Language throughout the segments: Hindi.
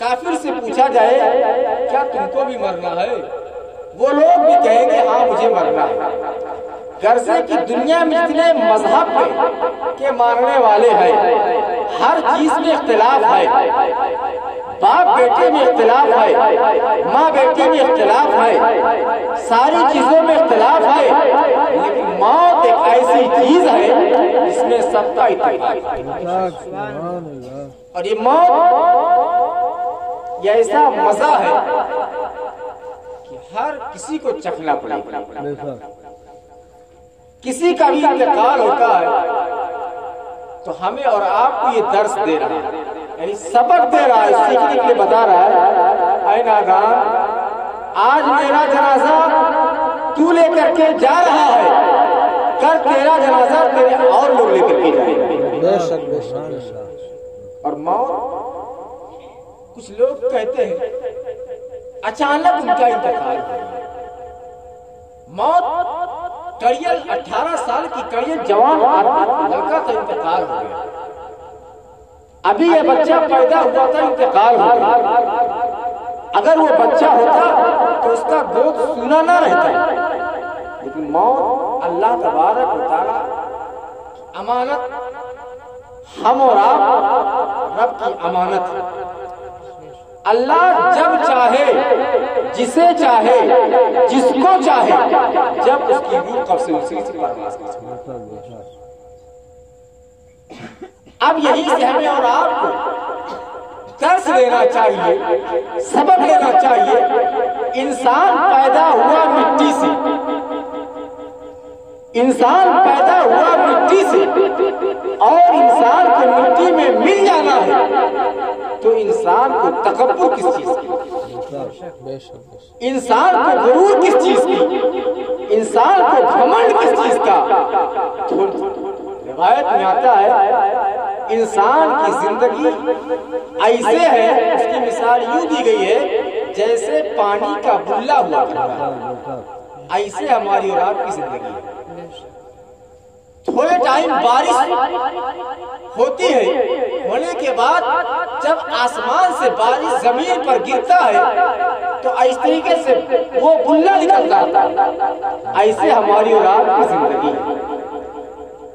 काफिर से पूछा जाए क्या तुमको भी मरना है, वो लोग भी कहेंगे हाँ मुझे मरना है। घर से कि दुनिया में जितने मजहब के मानने वाले हैं, हर चीज में इख्तिलाफ है, बाप बेटे में इख्तिलाफ है, माँ बेटे में इख्तिलाफ है, सारी चीजों में इख्तिलाफ है, लेकिन मौत एक ऐसी चीज है जिसमें सबका इत्तेफाक है। और ये मौत ये ऐसा मजा है कि हर किसी को चखना पड़ेगा। किसी का भी इंतकाल होता है तो हमें और आपको ये दर्स दे रहा है, यानी सबक दे रहा है, सीखने के लिए बता रहा है। ऐ नादान, आज मेरा जनाजा तू लेकर के जा रहा है, कर तेरा जनाजा तेरे और लोग लेकर के जाएंगे। और मौत, कुछ लोग कहते हैं अचानक उनका इंतकाल हो। मौत करियर 18 साल की करियर जवान लड़का था, इंतकाल हो गया। अभी ये बच्चा पैदा हुआ था, इंतकाल हो गया। अगर वो बच्चा होता तो उसका गोद सूना ना रहता। लेकिन मौत अल्लाह तबारक व तआला की अमानत, हम और आप रब की अमानत है। अल्लाह जब चाहे, जिसे चाहे, जिसको चाहे, जब उसकी रूह कब से उसी से परवाज़ करे। अब यही से हमें और आपको दर्स लेना चाहिए, सबक लेना चाहिए। इंसान पैदा हुआ मिट्टी से, इंसान पैदा हुआ मिट्टी से, और इंसान को मिट्टी में मिल जाना है तो इंसान को तकब्बुर किस चीज की, इंसान को गुरूर किस चीज की, इंसान को घमंड किस चीज का। रिवायत में आता है इंसान की जिंदगी ऐसे है, उसकी मिसाल यूं दी गई है जैसे पानी का बुल्ला हुआ था, ऐसे हमारी और आपकी जिंदगी है। थोड़े टाइम बारिश होती है, होने के बाद जब आसमान से बारिश जमीन पर गिरता है तो इस तरीके से वो बुल्ला निकलता है। ऐसे हमारी और आपकी जिंदगी है।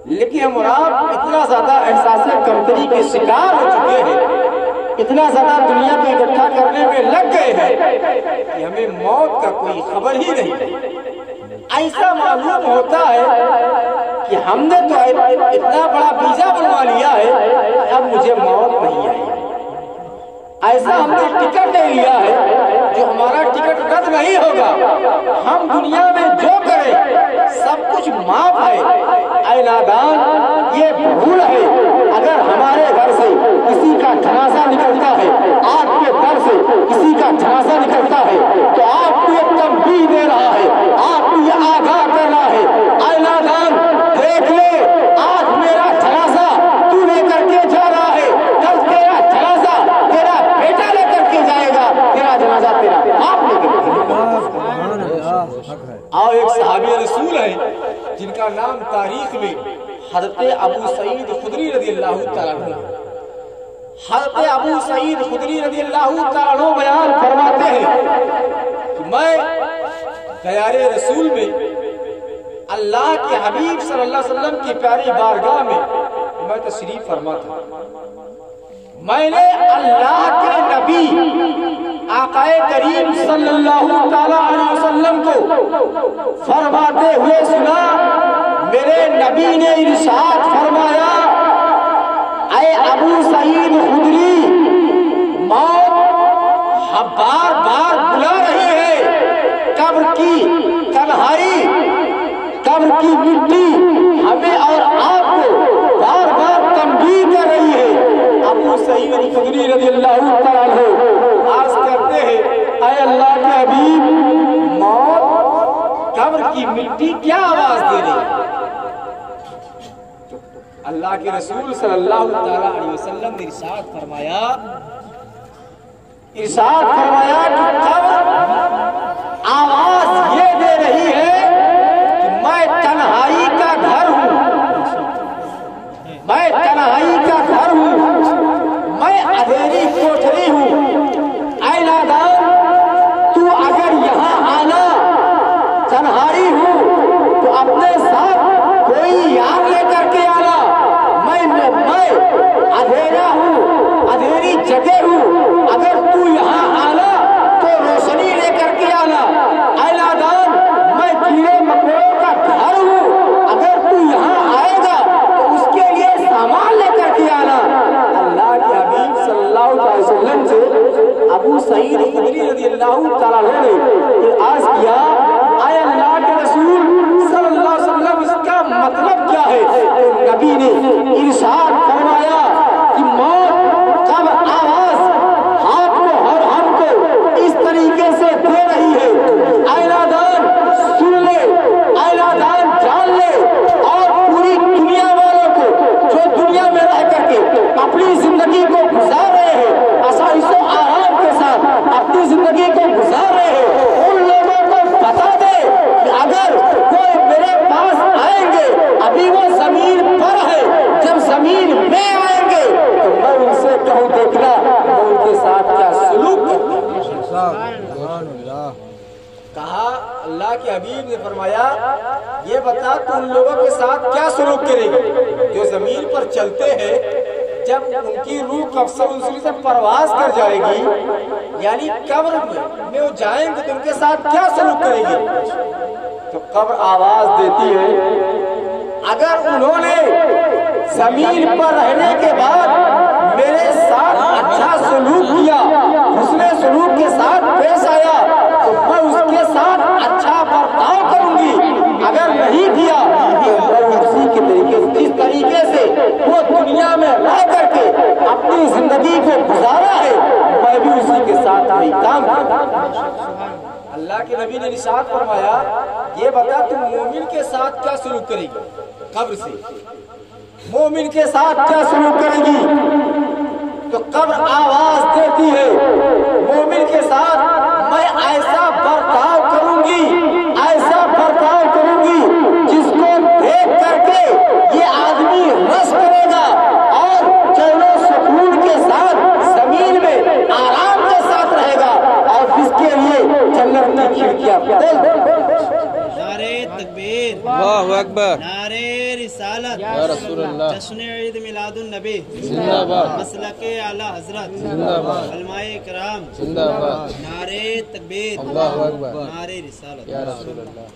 लेकिन हम और आप इतना ज्यादा एहसास कमतरी के शिकार हो चुके हैं, इतना ज्यादा दुनिया को इकट्ठा करने में लग गए हैं कि हमें मौत का कोई खबर ही नहीं। ऐसा मालूम होता है कि हमने तो इतना बड़ा वीजा बनवा लिया है, अब मुझे मौत नहीं आई। ऐसा हमने टिकट ले लिया है जो हमारा टिकट रद्द नहीं होगा। हम दुनिया में जो करें सब कुछ माफ है। ऐ नादान, ये भूल है। अगर हमारे घर से किसी का जनाजा निकलता है, आपके घर से किसी का जनाजा निकलता है, तो आपको ये तंबीह दे रहा है, आपको ये आगाह कर रहा है, ऐ नादान देख ले, आज मेरा जनाजा तू लेकर के जा रहा है, कल तेरा जनाजा तेरा बेटा लेकर के जाएगा, तेरा जनाजा तेरा बाप लेकर के जाएगा। और एक सहाबी रसूल है जिनका नाम तारीख में हज़रत अबू सईद खुदरी रज़ियल्लाहु तआला अन्हु, हज़रत अबू सईद खुदरी रज़ियल्लाहु तआला अन्हु बयान फरमाते हैं कि मैं दयारे रसूल में अल्लाह के हबीब सल्लल्लाहु अलैहि वसल्लम की प्यारी बारगाह में मैं तशरीफ फरमा था। मैंने अल्लाह के नबी आकाए करीम सल्लल्लाहु तआला अलैहि वसल्लम को फरमाते हुए सुना। मेरे नबी ने इरशाद फरमाया, ऐ अबू सईद खुदरी, मौत बार बार बुला रही है। कब्र की तन्हाई, कब्र की मिट्टी हमें और आपको बार बार तंबीह कर रही है। अबू सईद खुदरी रज़ियल्लाहु तआला अन्हु अर्ज करते हैं, ऐ अल्लाह के हबीब, मौत कब्र की मिट्टी क्या आवाज दे रही है। अल्लाह के रसूल सल्लल्लाहु तआला अलैहि वसल्लम ने इरशाद फरमाया कि कब्र आवाज ये दे रही है कि मैं तन्हाई का घर हूँ, मैं तन्हाई का घर हूँ, मैं अंधेरी कोठरी हूँ, अबू सईद खुदरी रज़ियल्लाहु ताला अन्हु ने अर्ज़ किया, आए अल्लाह के रसूल सल्लल्लाहु अलैहि वसल्लम, इसका मतलब क्या है? तो नबी ने इरशाद फरमाया कि मौत कब आवाज आपको और हमको इस तरीके से दे रही है, ऐलान सुन ले, ऐलान जान ले, और पूरी दुनिया वालों को जो दुनिया में रह करके अपनी जिंदगी को गुजार रहे हैं, आसाइशो आराम के साथ अपनी जिंदगी को गुजार रहे हैं, उन लोगों को बता दे कि अगर कोई मेरे पास आएंगे, अभी वो जमीन पर है, जब जमीन में आएंगे तो मैं उनसे कहूँ, देखना मैं उनके साथ क्या सलूक करता हूँ। कहा अल्लाह के हबीब ने फरमाया, ये बता तू उन लोगों के साथ क्या सलूक करेगी जो जमीन पर चलते हैं, जब उनकी रूह कब्र से परवाज कर जाएगी, यानी कब्र में वो जाएंगे तो उनके साथ क्या सलूक करेगी? तो कब्र आवाज देती है, अगर उन्होंने जमीन पर रहने के बाद मेरे साथ अच्छा सलूक किया, उसने सलूक के साथ पेश आया, तो मैं उसके साथ अच्छा बर्ताव करूंगी, अगर नहीं किया तो मैं उसी के तरीके से, जिस तरीके से वो दुनिया में रह करके अपनी जिंदगी को गुजारा है, मैं भी उसी के साथ वही काम करूंगा। अल्लाह के नबी ने इरशाद फरमाया, ये बता तुम मोमिन के साथ क्या सलूक करेगी? कब्र से मोमिन के साथ क्या सलूक करेगी? तो कब्र आवाज देती है, मोमिन के साथ मैं ऐसा बर्ताव करूंगी, ऐसा बर्ताव करूंगी जिसको देख करके ये आदमी रस करेगा और चैनो सुकून के साथ जमीन में आराम के साथ रहेगा, और इसके लिए जन्नत की खिड़कियां खोल दे। नारे तकबीर, अल्लाहु अकबर, नारे रिसालत, या रसूल अल्लाह, जश्न ईद मिलादुन नबी जिंदाबाद, मसलके आला हजरत जिंदाबाद, उलमाए किराम जिंदाबाद, नारे तकबीर, अल्लाहु अकबर, नारे रिसालत, या रसूल अल्लाह।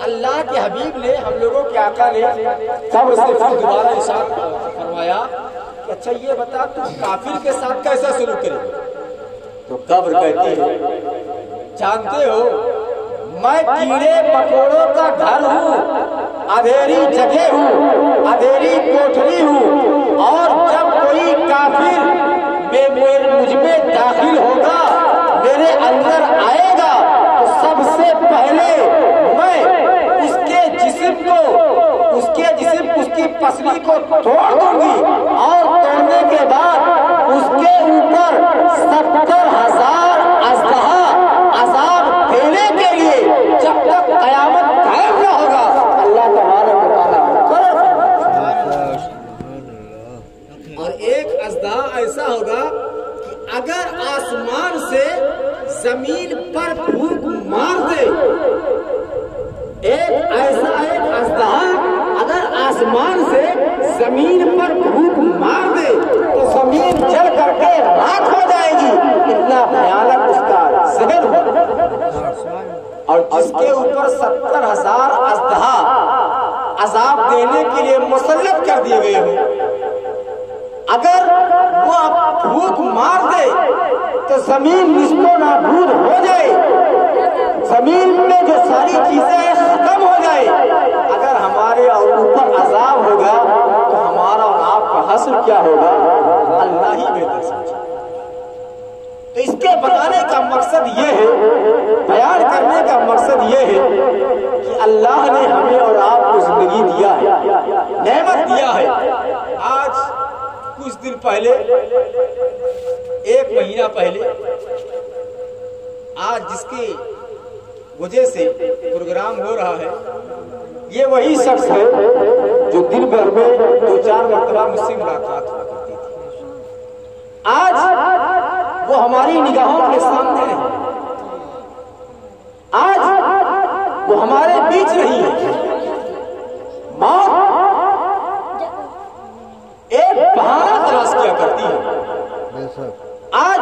अल्लाह के हबीब ने, हम लोगों के आका ने कब्र से फिर दोबारा इरशाद फरमाया कि अच्छा ये बता तू काफिर के साथ कैसा सलूक करेगी? तो कब्र कहती है, जानते हो मैं कीड़े मकोड़ों का घर हूँ, अंधेरी जगह हूँ, अंधेरी कोठरी हूँ, और जब कोई काफिर मुझ में दाखिल होगा, मेरे अंदर आएगा, तो सबसे पहले मैं उसके जिस्म उसकी पसली को तोड़ दूंगी, और तोड़ने के बाद उसके ऊपर 70,000 अज़दहा अज़ाब देने के लिए जब तक कयामत कायम न होगा, अल्लाह तबारक व तआला और एक अज़दहा ऐसा होगा कि अगर आसमान से जमीन पर फूंक मार दे, एक अज़दहा अगर आसमान से जमीन पर फूंक मार दे तो जमीन जल करके राख हो जाएगी, इतना भयानक उसका जहर होगा। और जिसके ऊपर 70,000 अज़दहा अजाब देने के लिए मुसल्लत कर दिए गए हों, अगर वो फूंक मार दे तो जमीन निस्को नाबूद हो जाए, जमीन में जो सारी चीजें खत्म हो जाए। अगर हमारे और ऊपर अजाब होगा तो हमारा और आपका हश्र क्या होगा, अल्लाह ही बेहतर समझे। तो इसके बताने का मकसद ये है, बयान करने का मकसद ये है कि अल्लाह ने हमें और आपको जिंदगी दिया है, नेमत दिया है। आज कुछ दिन पहले, एक महीना पहले, आज जिसकी वजह से प्रोग्राम हो रहा है, ये वही शख्स है जो दिन भर में 2-4 मरतबा मुझसे मुलाकात हुआ करती थी। आज वो हमारी निगाहों के सामने है, आज वो हमारे बीच नहीं है। मौत एक बहाना तलाश किया करती है। आज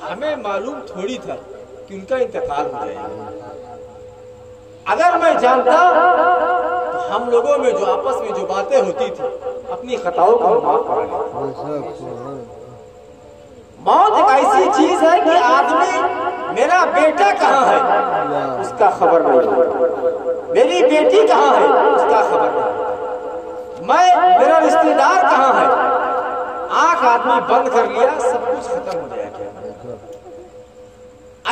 हमें मालूम थोड़ी था कि उनका इंतकाल हो जाएगा। अगर मैं जानता तो हम लोगों में जो आपस में जो बातें होती थी अपनी खताओं को माफ करा लेते। मौत एक ऐसी चीज है कि आदमी मेरा बेटा कहाँ है उसका खबर नहीं होता, मेरी बेटी कहाँ है उसका खबर नहीं होता, मैं मेरा रिश्तेदार कहाँ है, आंख आदमी बंद कर लिया सब कुछ खत्म हो जाएगा।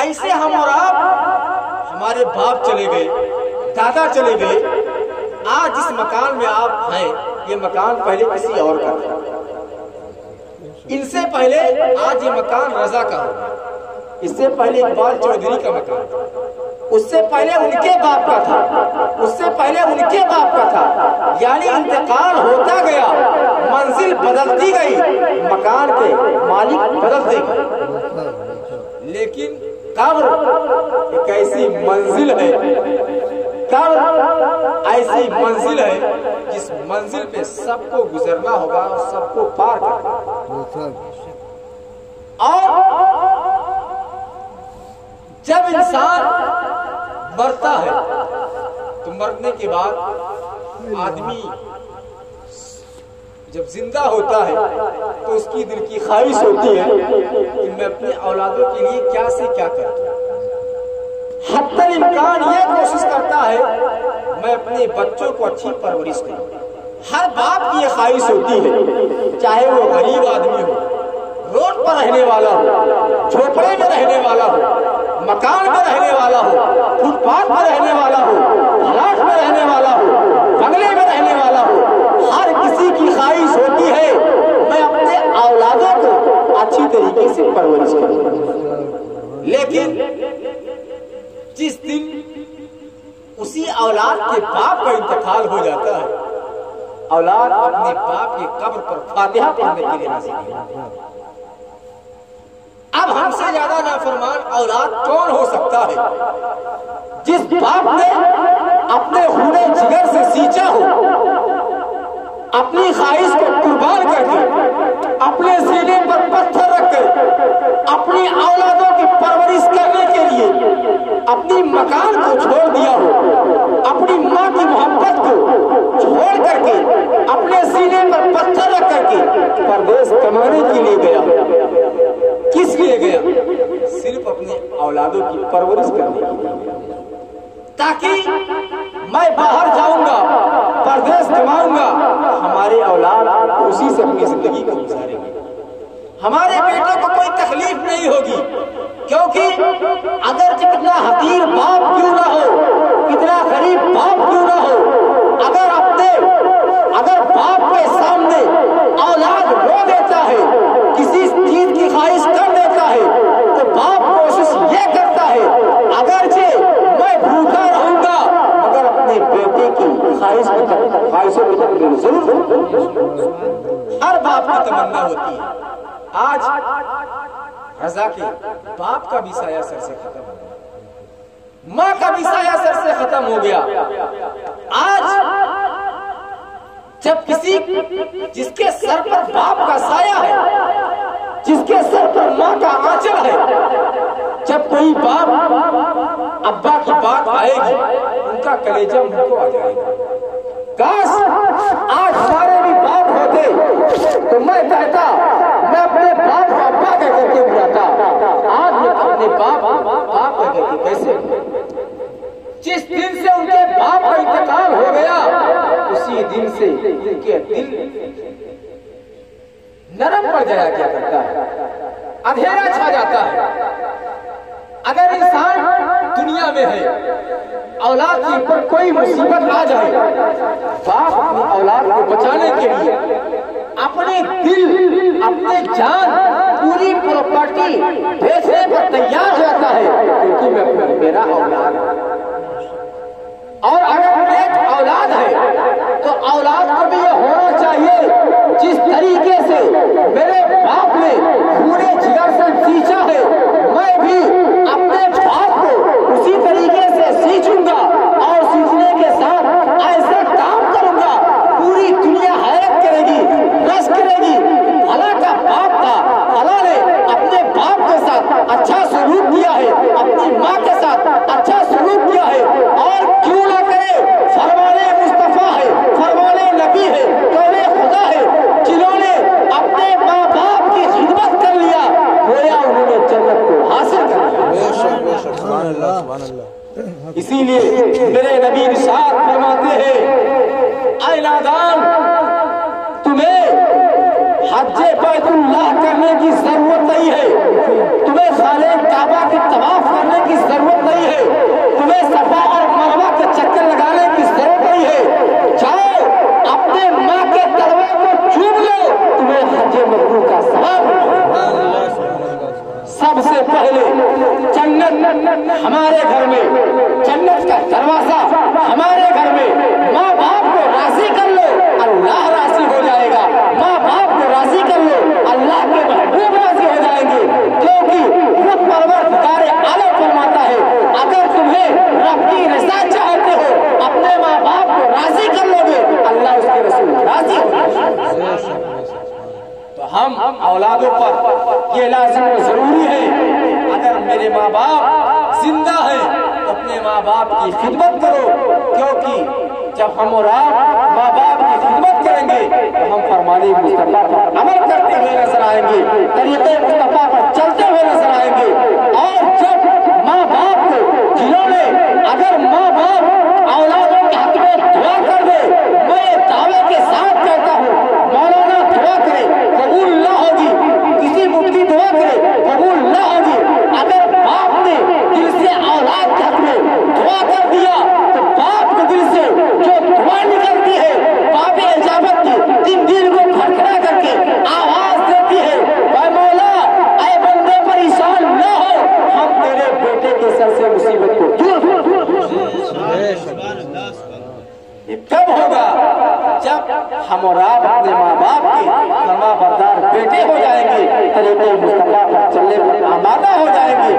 ऐसे हम और आप, हमारे बाप चले गए, दादा चले गए, आज जिस मकान में आप हैं ये मकान पहले किसी और का था, इनसे पहले आज ये मकान रजा का होगा, इससे पहले इकबाल चौधरी का मकान था, उससे पहले उनके बाप का था, उससे पहले उनके बाप का था। यानी इंतकाल होता गया, मंजिल बदलती गई, मकान के मालिक बदलते गए। लेकिन कब्र एक ऐसी मंजिल है, कब्र ऐसी मंजिल है जिस मंजिल पे सबको गुजरना होगा और सबको पार करना। और जब इंसान मरता है तो मरने के बाद आदमी जब जिंदा होता है तो उसकी दिल की ख्वाहिश होती है कि मैं अपने औलादों के लिए क्या से क्या करूं। हत्तल इम्कान ये कोशिश करता है मैं अपने बच्चों को अच्छी परवरिश करूं। हर बाप की ये ख्वाहिश होती है, चाहे वो गरीब आदमी हो, रोड पर रहने वाला हो, झोपड़े में रहने वाला हो, मकान में रहने वाला हो, फुटपाथ पर रहने वाला हो, फ्लैट में रहने वाला हो, बंगले में रहने वाला हो, हर किसी की ख्वाहिश होती है मैं अपने औलादों को अच्छी तरीके से परवरिश करूं। लेकिन जिस दिन उसी औलाद के बाप का इंतकाल हो जाता है, औलाद अपने बाप की कब्र पर फातिहा पढ़ने के लिए हाजिर है। अब हमसे ज्यादा नाफरमान औलाद कौन हो सकता है? जिस बाप ने अपने खूने जिगर से सींचा हो, अपनी ख्वाहिश को कुर्बान करके, अपने सीने पर पत्थर रखकर अपनी औलादों की परवरिश करने के लिए अपनी मकान को छोड़ दिया हो, अपनी माँ की मोहब्बत को छोड़ करके अपने सीने पर पत्थर रख करके परदेश कमाने के लिए गया। किस लिए गया? सिर्फ अपने औलादों की परवरिश करने के लिए, ताकि मैं बाहर जाऊंगा, परदेश कमाऊंगा, हमारे औलाद उसी से अपनी जिंदगी को गुजारेंगे, हमारे बेटों को कोई तकलीफ नहीं होगी। क्योंकि अगर कितना हकीर बाप क्यों ना हो, कितना गरीब बाप क्यों ना हो, अगर बाप के सामने औलाद रो देता है, किसी चीज की ख्वाहिश कर देता है, तो बाप कोशिश ये करता है अगरचे मैं भूखा रहूंगा मगर अपने बेटे की ख्वाहिशों की तकमील जरूर। हर बाप की तमन्ना होती है। आज रजा के बाप का भी साया सर से खत्म हो गया, माँ का भी साया सर से खत्म हो गया। आज जब किसी जिसके सर पर बाप का साया है, जिसके सर पर माँ का आंचल है, जब कोई बाप अब्बा की बात आएगी उनका कलेजा मुंह को आ जाएगा। काश आज हमारे भी बाप होते तो मैं कहता, मैं अपने बाप को अब्बा कह करके बुलाता। आज मैं अपने बाप कह करके कैसे? जिस दिन से उनके बाप का इंतकाल हो गया उसी दिन से उनके दिल नरम पड़ जाया क्या करता है, अंधेरा छा जाता है। अगर इंसान दुनिया में है, औलाद के ऊपर कोई मुसीबत आ जाए, बाप अपनी औलाद को बचाने के लिए अपने दिल, अपने जान, पूरी प्रॉपर्टी बेचने पर तैयार हो जाता है, क्योंकि मैं मेरा औलाद है। और अगर नेक औलाद है तो औलाद को भी ये होना चाहिए जिस तरीके से मेरे बाप ने पूरे जिगर से सींचा है, मैं भी अपने बाप को उसी तरीके से सींचूंगा और सींचने के साथ ऐसा काम करूंगा पूरी दुनिया हैरत करेगी, रस करेगी। भला का बाप था, भला ने अपने बाप के साथ अच्छा सलूक किया है, अपनी इसीलिए मेरे नबी इरशाद फरमाते हैं, ऐ नादान, तुम्हें हज्जे बैतुल्लाह करने की जरूरत नहीं है, तुम्हें खाने काबा की तवाफ करने की जरूरत नहीं है, तुम्हें सफा और मरवा के चक्कर लगाने की जरूरत नहीं है। जाओ अपने माँ के तलवे को चूम लो, तुम्हें हज्जे मबरूर का सवाब। सबसे पहले जन्नत हमारे घर में, जन्नत का दरवाजा हमारे घर में। माँ बाप को राजी कर लो, अल्लाह राजी हो जाएगा। माँ बाप को राजी कर लो, अल्लाह के महबूब राजी हो जाएंगे। क्योंकि खुद परवरदिगार आलम फरमाता है, अगर तुम्हें रब की रज़ा चाहते हो, अपने माँ बाप को राजी कर लोगे, अल्लाह उसके रसूल राजी हो जाएगा। तो हम औलादों पर ये लाज़िम और जरूरी है, अगर मेरे माँ बाप जिंदा है तो अपने माँ बाप की खिदमत करो, क्योंकि जब हम और आप माँ बाप की खिदमत करेंगे तो हम फरमाने मुस्तफा पर अमल करते हुए नजर आएंगे, तरीके मुस्तफा पर चलते हुए नजर आएंगे। और जब माँ बाप को, जिन्होंने अगर माँ बाप औलादों के हक में दुआ कर दे, मैं ये दावे के साथ कहता हूँ, मौलाना दुआ करे कबूल ना होगी, किसी मुफ्ती दुआ करे कबूल ना होगी। अगर बाप ने दिल से औलाद के हक में दुआ कर दिया तो बाप के दिल से जो दुआ निकलती है, बाबे इजाबत की दिन दिल को खड़खड़ा करके आवाज देती है, भाई मौला ऐ बंदे परेशान ना हो, हम तेरे बेटे के सर से मुसीबत को दूर कर देंगे। ये कब होगा? जब हम और आप अपने माँ बाप के फरमा बरदार बेटे हो जाएंगे, तरीके मुस्तफा पर चलने पर आमादा हो जाएंगे,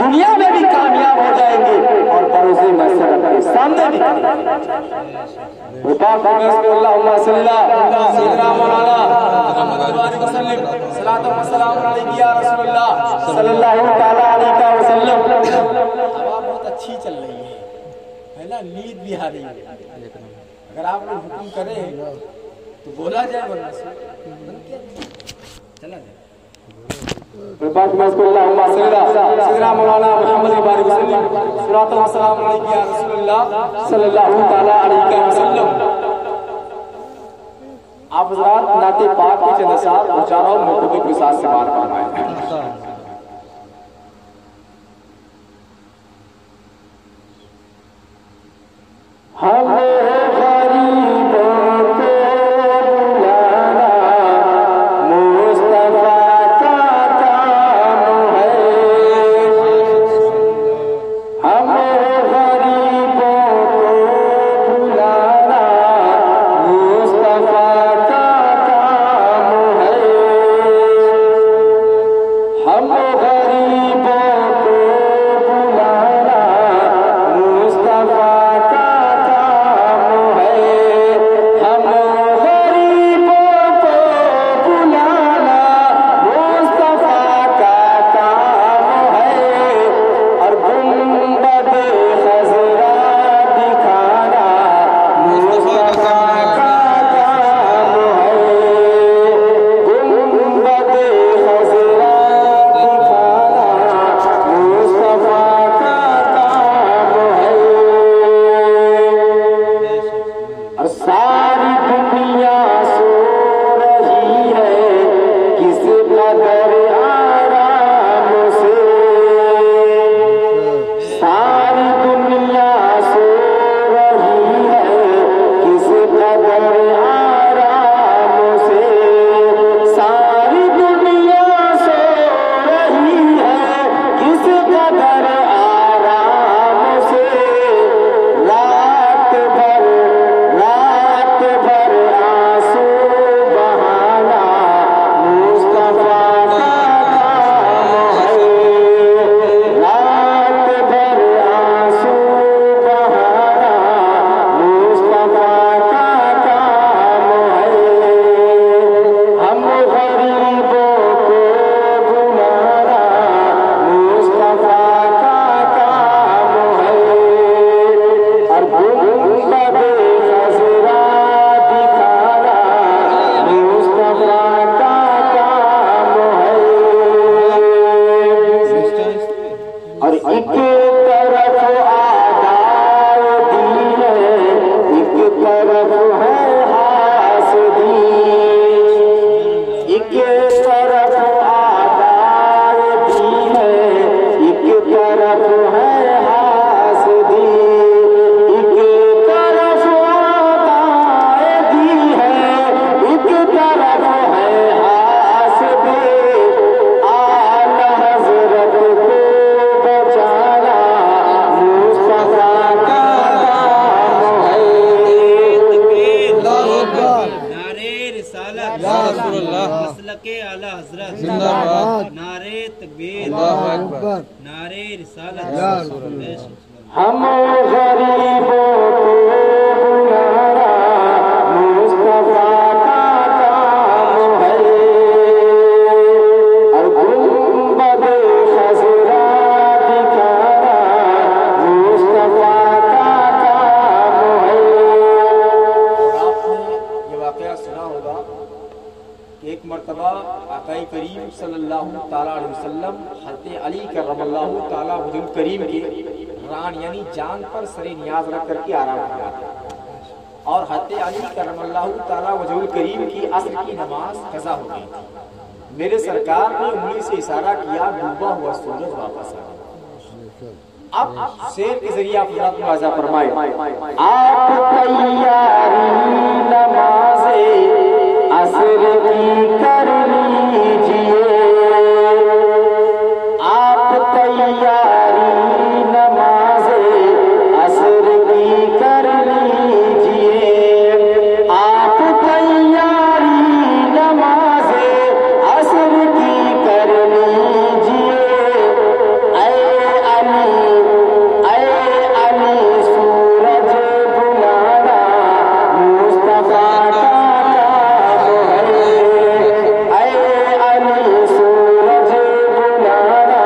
दुनिया में भी कामयाब हो जाएंगे और भरोसे महसूस अपने सामने भी करेंगे। बहुत अच्छी चल रही है ना, नींद भी आ रही है। अगर आप लोग हुक्म करें तो बोला जाए, वरना चला जाए। आप हज़रात नाते पाक के चंद अशआर उचारा और मोहब्बत के साथ से बात फरमाएं। एक तरफ आदार दी है, एक तरफ है हासदी। एक तरफ आदार दी है, एक तरफ है हासदी। एक तरफ आदार दी है, एक तरफ है हासदी। आला हज़रत को बचाना मुस्तफा का काम है। नारे रिसालत या रसूलुल्लाह। मसलके आला हजरत जिंदाबाद। नारे तकबीर अल्लाहु अकबर। नारे रिसालत या हम गरीबों को बुलाना मुस्तफा का काम है। और गुंबद खज़रा दिखाना मुस्तफा का काम है। आपने ये वाक़या सुना होगा कि एक मर्तबा आक़ाए करीम सल्लल्लाहु ताला अलैहि वसल्लम हज़रत अली करमल्लाहु ताला वजहुल करीम के रान यानी जान पर सरे नियाज रख करके आराम कर रहा था। और हज़रत अली करमल्लाहु ताला वजहुल करीम की असर की नमाज कज़ा हो गई थी। मेरे सरकार ने उंगली से इशारा किया, डूबा हुआ सूरज वापस आ गया। अब शेर के जरिए आप मुआजा फरमाए, आप तैयारी नमाज़े असर की कर लीजिए। आप तैयारी नमाज़े असर की कर लीजिए। आप तैयारी नमाज़े असर की कर लीजिए। ऐ अली सूरज बुलाना मुस्तफा का काम है। ऐ अली सूरज बुलाना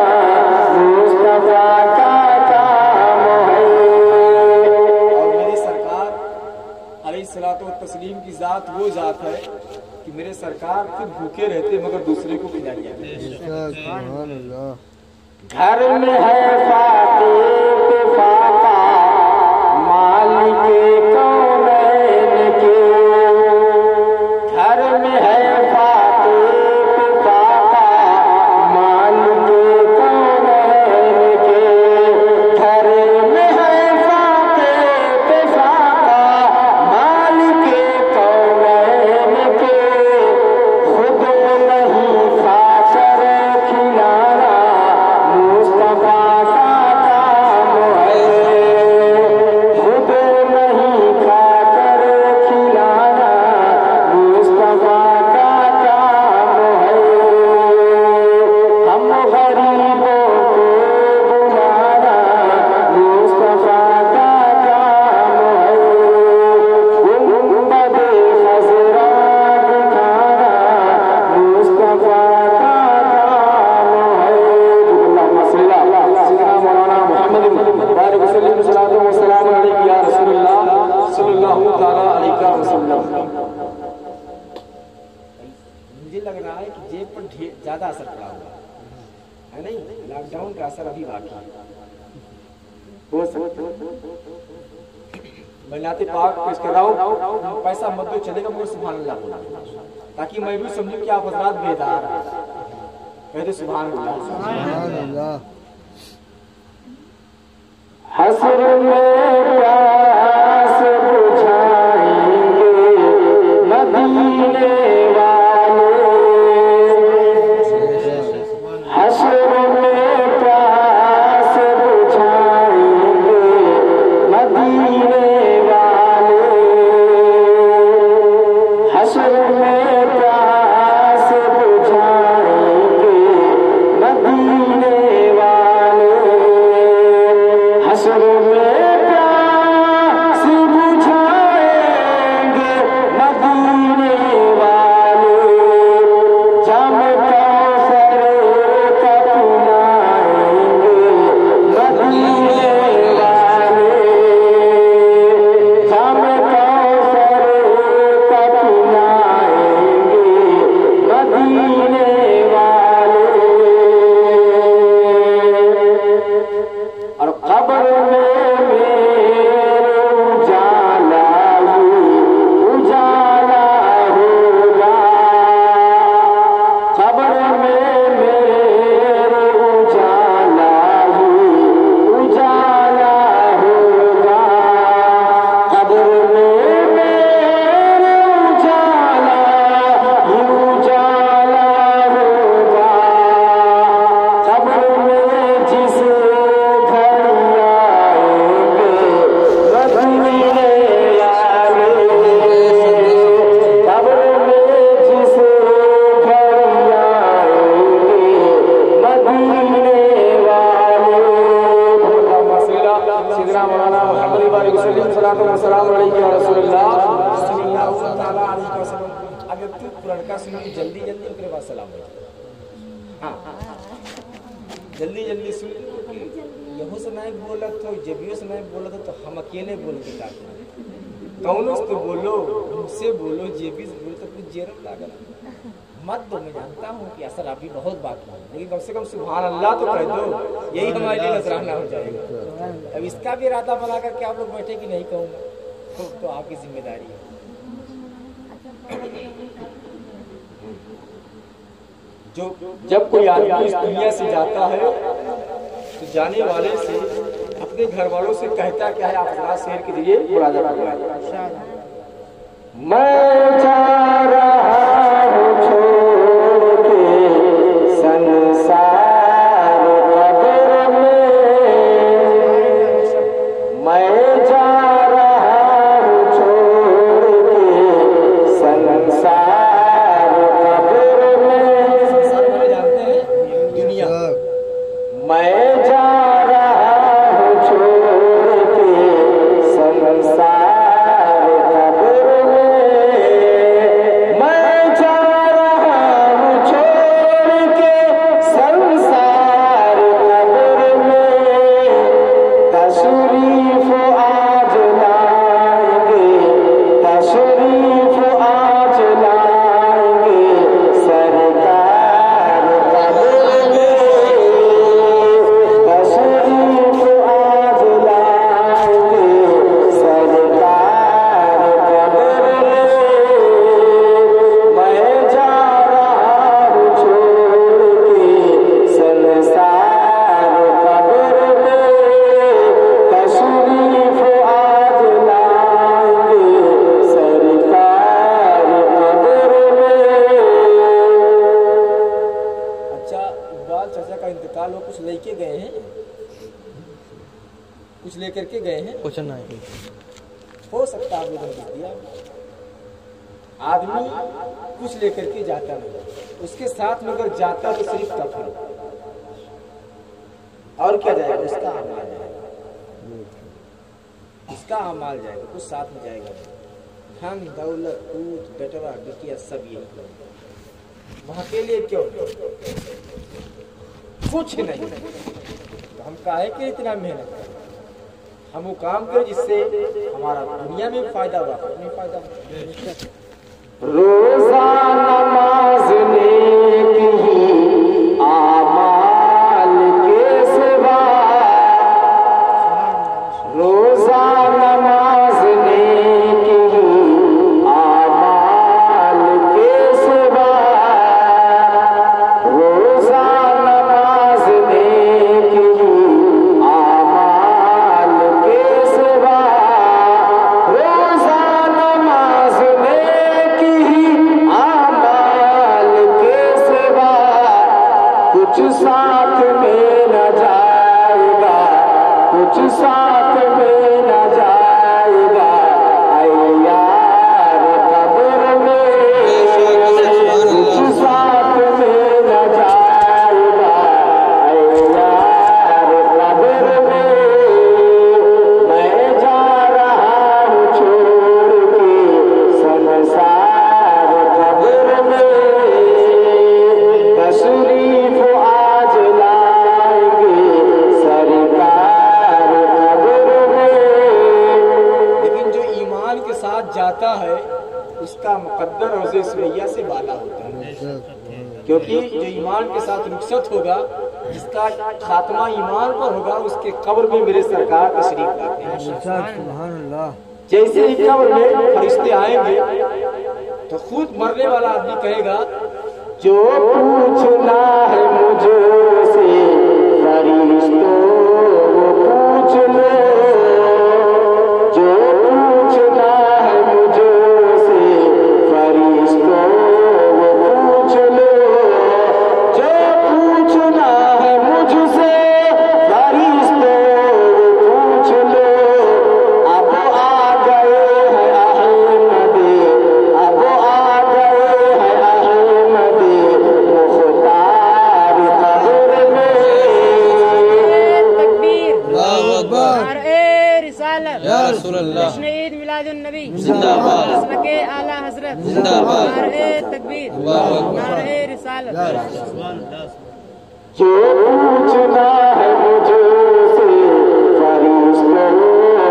मुस्तफा का काम है। और मेरी सरकार अलैहिस्सलातु तस्लीम की जात वो जात है कि मेरे सरकार खुद भूखे रहते मगर दूसरे को खिला दिया। घर में है फाते पे फाका मालिक कौनैन के। घर में है फाते पे फाका मालिक कौनैन के। घर में है फाते पे फाका मालिक कौनैन के। खुद नहीं खाकर खिलाना मुस्तफा का काम है। खुद नहीं खाकर खिलाना मुस्तफा का काम है। हम गरीबों को बुलाना मुस्तफा का काम है। गुंबद खज़रा दिखाना मुस्तफा का काम है। अल्लाहुम्मा सल्ली अला सय्यिदना मौलाना मुहम्मद बारिक वसल्लम सल्लल्लाहु अलैहि या रसूलुल्लाह सल्लल्लाहु ताला अलैहि वसल्लम। मुझे लग रहा है कि जेब पर ज्यादा असर पड़ा हुआ है, नहीं? लॉकडाउन का असर अभी बाकी है। हो सकता है मैं नाते पाक पेश कर रहा हूँ। पैसा मत दो चलेगा मगर सुभान अल्लाह बोला, ताकि मैं भी समझूं कि आप हजरात बेदार हैं। कहते सुभान अल्लाह। हसर में प्यास बुझाएंगे मदीने वाले। हसर में प्यास बुझाएंगे मदीने वाले। हसर में प्यास बुझाएंगे मदीने वाले। हसर में और कब्र में मेरे उजाला उजाला होगा, कब्र में मेरे उजाला उजाला होगा, कब्र में मेरे उजाला उजाला होगा, कब्र में जिस घर आएंगे मदीने वाले, कब्र में जिस घर आएंगे मदीने वाले। सिदरा मौलाना मोहम्मद वाले वसल्लम सलातो व सलाम अलैहि या रसूलल्लाह सल्लल्लाहु तआला अलैहि वसल्लम। अगर तू पुरनका सुनी जल्दी जल्दी ओकरे बाद सलाम। हां जल्दी जल्दी सुन, यहू से नहीं बोलत हो, जबियो से नहीं बोलत हो, तो हम अकेले बोल के का कौनो से तो बोलो, मुझसे बोलो, जेबी से बोलो, तो कुछ जेरम लागल मत दो। मैं जानता हूँ कि असर अभी बहुत बाकी है, लेकिन कम से कम सुभान अल्लाह तो कह दो, यही हमारे लिए नजराना हो जाएगा। अब इसका भी इरादा बना करके आप लोग बैठे कि नहीं कहूँगा, तो आपकी जिम्मेदारी है। जो जब कोई आदमी इस दुनिया से जाता है तो जाने वाले से अपने घर वालों से कहता क्या है, आप अपना शेर के लिए मुरादा फरमाइए। मैं जा रहा हूँ छोड़ के संसार कब्र में, मैं जा रहा हूँ छोड़ के संसार कब्र में। जानते हैं दुनिया, मैं जा रहा हूँ छोड़ के संसार कब्र में, मैं जा रहा हूँ छोड़ के संसार कब्र में, तशरीफ आज लाएंगे, तशरीफ आज लाएंगे सरकार कब्र में, तशरीफ आज लाएंगे सरकार कब्र में, मैं जा रहा हूँ छोड़ के संसार कब्र में, तशरीफ आज लाएंगे सरकार कब्र में। अच्छा, इकबाल चाचा का इंतकाल हो, कुछ लेके गए हैं, कुछ लेकर के गए हैं, कुछ नहीं हो सकता है आवेदन लिख दिया। आदमी कुछ लेकर के जाता नहीं, उसके साथ में अगर जाता तो सिर्फ कफन, और क्या जाएगा, उसका अमाल जाएगा, उसका अमाल जाएगा, कुछ साथ में जाएगा। धन दौलत दूध बेटवा बिटिया सब यही करेंगे, वहां के लिए क्यों कुछ नहीं। तो हम काहे के इतना मेहनत करें, हम वो काम करें जिससे हमारा दुनिया में फायदा हुआ, में फायदा हुआ। रोजा नमाज नेक ही आमाल के सिवा, रोजा नमाज नेक ही आमाल के सिवा, रोजा नमाज नेक ही आमाल के सिवा, रोजा नमाज नेक ही आमाल के सिवा, कुछ साथ में न जाएगा, कुछ साथ में न जाएगा, ऐ यार कब्र में, कुछ साथ में न जाएगा, ऐ यार कब्र में, मैं जा रहा हूँ छोड़ के संसार कब्र में, तशरीफ आज लाएंगे सरकार कब्र में। लेकिन जो ईमान के साथ जाता है उसका मुकद्दर रोज़े सुरैया से बाला होता है, क्योंकि जो ईमान के साथ रुखसत होगा जिसका खात्मा ईमान पर होगा उसके कब्र में मेरे सरकार तशरीफ लाते हैं। सुभान अल्लाह। जैसे ही कब्र में फरिश्ते आएंगे तो खुद मरने वाला आदमी कहेगा, जो पूछना है मुझसे फरिश्तों वो पूछ लो, जो पूछना है मुझसे फरिश्तों वो पूछ लो, जो पूछना है मुझसे फरिश्तों वो पूछ लो। अब आ गए हैं अहमद, अब आ गए हैं अहमद मुख्तार कब्र में। तकबीर, अल्लाहु अकबर। नारे रिसालत, या रसूल अल्लाह। जश्न ईद मिलादुन नबी, जिंदाबाद। मसलके आला हजरत, जिंदाबाद। नारे तकबीर, अल्लाहु अकबर। नारे रिसालत। जो पूछना है मुझसे फरिश्तों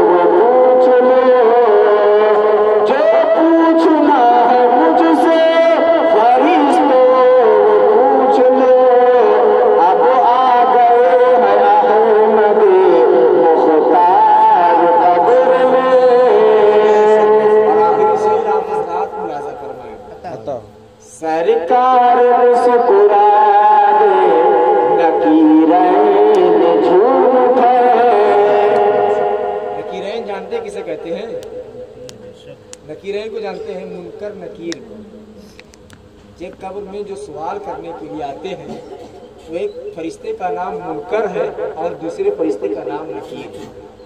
वो पूछ लो, जो पूछना है मुझसे फरिश्तों वो पूछ लो। अब आ गए हैं अहमद मुख्तार कब्र में। और आखिरी शेर आप हज़रात मुलाज़ा फरमाएं। बताओ। सरकार मुस्कुरा दे नकीरैन झूठ है। नकीरैन जानते किसे कहते हैं? नकीरैन को जानते हैं, मुनकर नकीर को। जे कब्र में जो सवाल करने के लिए आते हैं तो एक फरिश्ते का नाम मुनकर है और दूसरे फरिश्ते का नाम नकीर।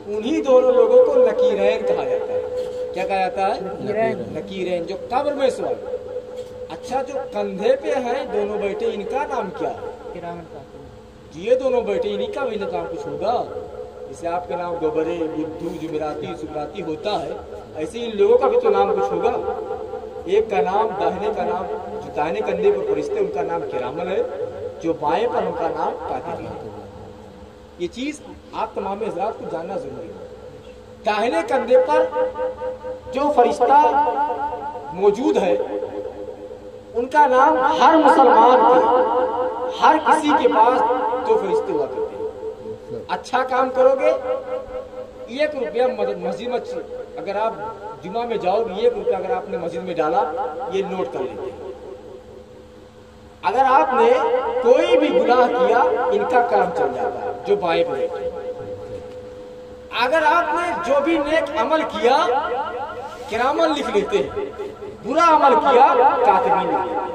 उन्हीं दोनों लोगों को नकीरैन कहा जाता है। क्या कहा जाता है? नकीरैन, जो कब्र में सवाल। अच्छा, जो कंधे पे हैं दोनों बैठे, इनका नाम क्या है? ये दोनों बैठे, इन्हीं का भी नाम कुछ होगा। जैसे आपके नाम गोबरे, बुद्धू, जुमेराती, सुबराती होता है, ऐसे इन लोगों का भी तो नाम कुछ होगा। एक का नाम दाहिने का नाम, जो दाहिने कंधे पर फरिश्ते उनका नाम किरामल है, जो बाएं पर उनका नाम कातिब है। ये चीज आप तमाम हज़रात को जानना जरूरी है। दाहिने कंधे पर जो फरिश्ता मौजूद है उनका नाम हर मुसलमान के, हर किसी के पास दो फरिश्ते हुआ करते हैं। अच्छा काम करोगे 1 रुपया मस्जिद में, अगर आप जुमा में जाओगे 1 रुपया अगर आपने मस्जिद में डाला, ये नोट कर लेते हैं। अगर आपने कोई भी गुनाह किया इनका काम चल जाता है, जो बाएं पे बैठे। अगर आपने जो भी नेक अमल किया किरामन लिख लेते हैं, बुरा अमल किया कातिबीन लिख लेते हैं।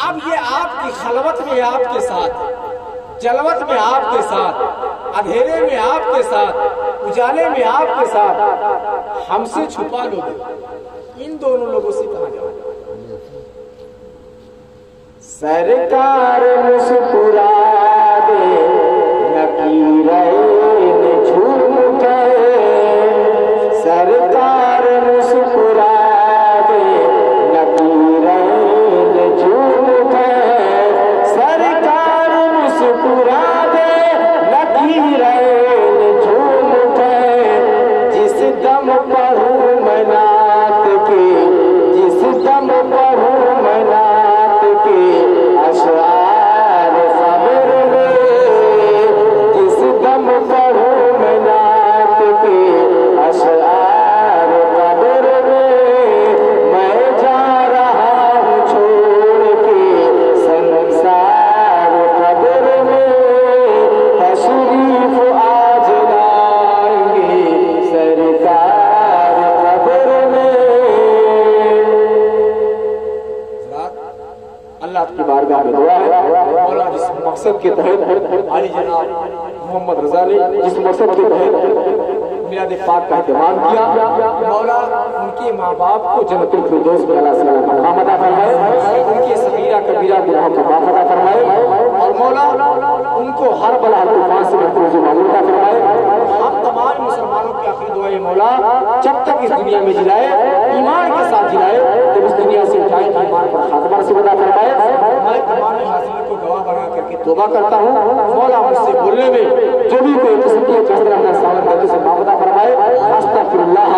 अब ये आपकी खलवत में आपके साथ, जलवत में आपके साथ, अंधेरे में आपके साथ, उजाले में आपके साथ, हमसे छुपा लोगे। इन दोनों लोगों से कहा जाओ। सरकार मुस्कुरा दे नकीरैन झूठ है, सरकार मुस्कुरा दे नकीरैन झूठ है, सरकार मुस्कुरा दे नकीरैन झूठ है। जिस दम पढ़ूं मनात के, जिस दम पढ़ूं मनात के अशआर क़ब्र में, जिस दम पढ़ूं मनात के अशआर क़ब्र में, मैं जा रहा हूँ छोड़ के संसार क़ब्र में, तशरीफ आज लाएंगे सरकार क़ब्र में। अल्लाह की बारगाह में दुआ है, मौला जिस मकसद के तहत आली जनाब मोहम्मद रजा ने जिस मकसद के तहत मिलाद पाक का एहतमाम किया, मौला उनके माँ बाप को जन्नतुल फिरदौस में अल्लाह से मकाम अता फरमाए, उनके सगीरा कबीरा गुनाहों को माफ अता फरमाए, और मौला उनको हर बला तूफान से महफूज मामूल अता फरमाए। हम तमाम मुसलमानों की आखिरी दुआ है, मौला जब तक इस दुनिया में जिलाए, ईमान के साथ जिलाए, जब इस दुनिया से उठाए तो ईमान पर खात्मा नसीब अता फरमाए। मैं तमाम हाज़िरीन को गवाह बना करके तौबा करता हूँ, मौला मुझसे बोलने में जो भी कोई किस्म की कसर अपना सावन गलती से माफ अता फरमाए। अस्तगफिरुल्लाह